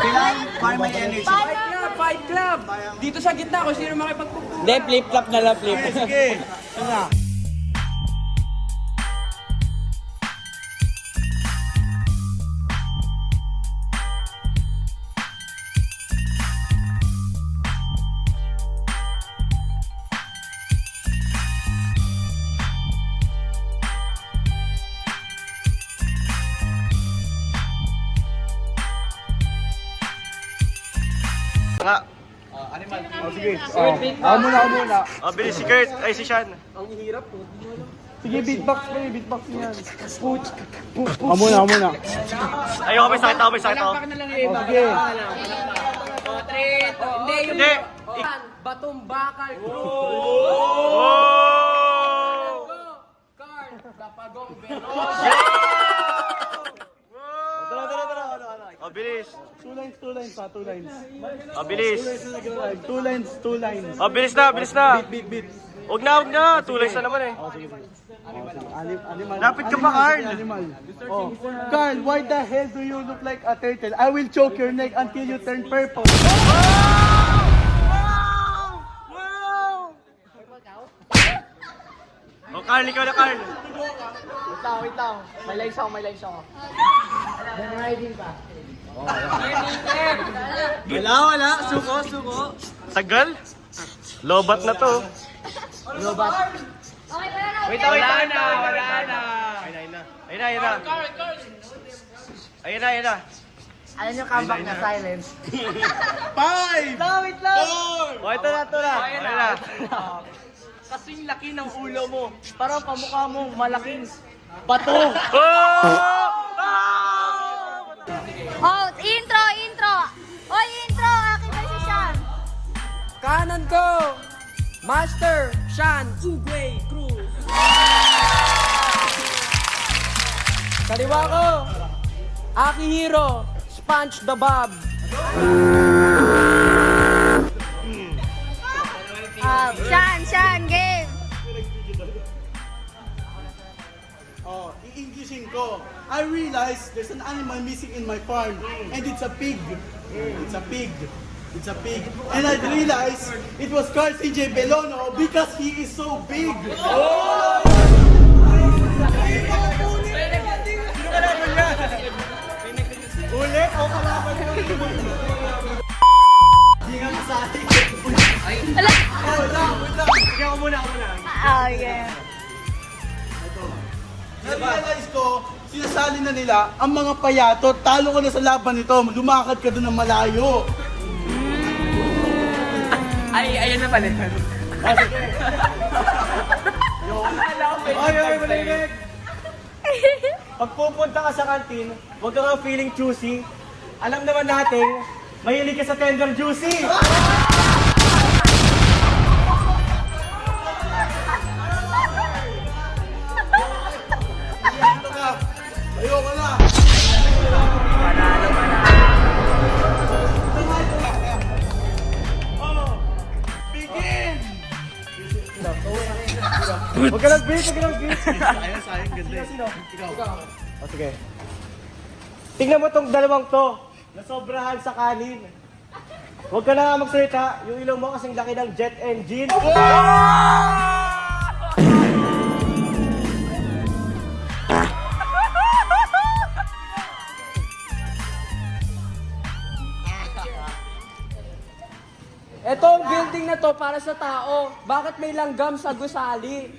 Kailangan para may energy. Fight Club! Dito sa gitna kung sino makipagpupunan. Hindi, flip-flop na lang, flip. Sige. Ano? Nga. Animal. Sige. Ako muna. Bilis si Kurt. Ay, si Sean. Sige, beatbox mo yung beatbox niyan. Ako muna. Ayoko, may sakit ako. Palakpak na lang yung iba. Sige. Hindi, yung Hindi. Batong Bakal. Oh! Carl, Dapagong Bero. Bilis. Two lines. Bilis. Two lines. Bilis na. Beat. Huwag na. Tuloy na naman eh. Animal. Lapit ka pa, Carl. Animal. Oh. Carl, why the hell do you look like a turtle? I will choke your neck until you turn purple. Oh, Carl, ikaw na, Carl. Wait lang. May lines ako. Wala. Suko. Tagal. Lobat na to. Wait na. Ayun na. Alam niyo comeback na silence? 5! Wait lang. Oh, ito na. Ayun na. Kasing laki ng ulo mo. Parang kamukha mo malaking bato. Oh! Oh, intro! Oy, intro! Aking desisyon! Kanan ko, Master Sean Ugwe Cruz. Kaliwa ko, Aki Hero, Sponge the Bob. Sean, game! Oh, i-Englishin ko. I realized there's an animal missing in my farm, and it's a pig. It's a pig. And I realized it was Carl CJ Belono because he is so big. Ulit o kalaban mo? Di nga sa atin. Ala! Wait lang. Sige, ako muna. Oh, yeah. Na-realize ko, sinasali na nila ang mga payatot. Talo ko na sa laban nito. Lumakad ka doon ng malayo. Ayun na pala. Ay, malimig! Pag pupunta ka sa kantin, huwag ka nga feeling choosy. Alam naman natin, mahilig ka sa tender juicy. Ayoko na! Oh, begin! Huwag ka nag-beat. Ayun, sayang, ganda eh. Sino? Ikaw. O, sige. Tingnan mo tong dalawang to. Nasobrahan sa kanin. Huwag ka na nga magsalita. Yung ilong mo kasing laki ng jet engine. Etong building na to para sa tao. Bakit may langgam sa gusali?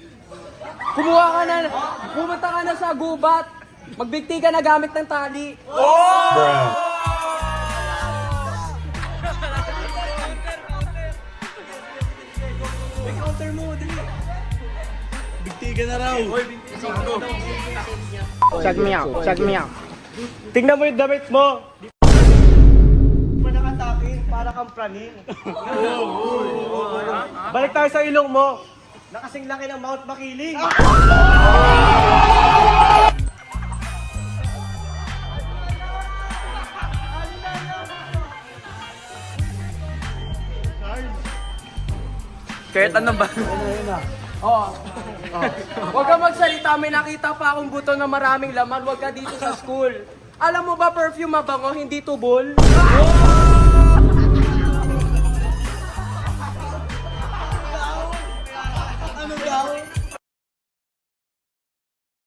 Pumunta ka na sa gubat. Magbigti ka na gamit ng tali. May counter mo, dali. Bigtigan na raw. Check me out. Tingnan mo yung damit mo. Di pa nakatakin para kang praning. Balik tayo sa ilong mo. Nakasing laki ng Mount Makiling. Kahit ano ba? Huwag ka magsalita, may nakita pa akong buto na maraming laman. Huwag ka dito sa school. Alam mo ba perfume mabango, hindi tubol?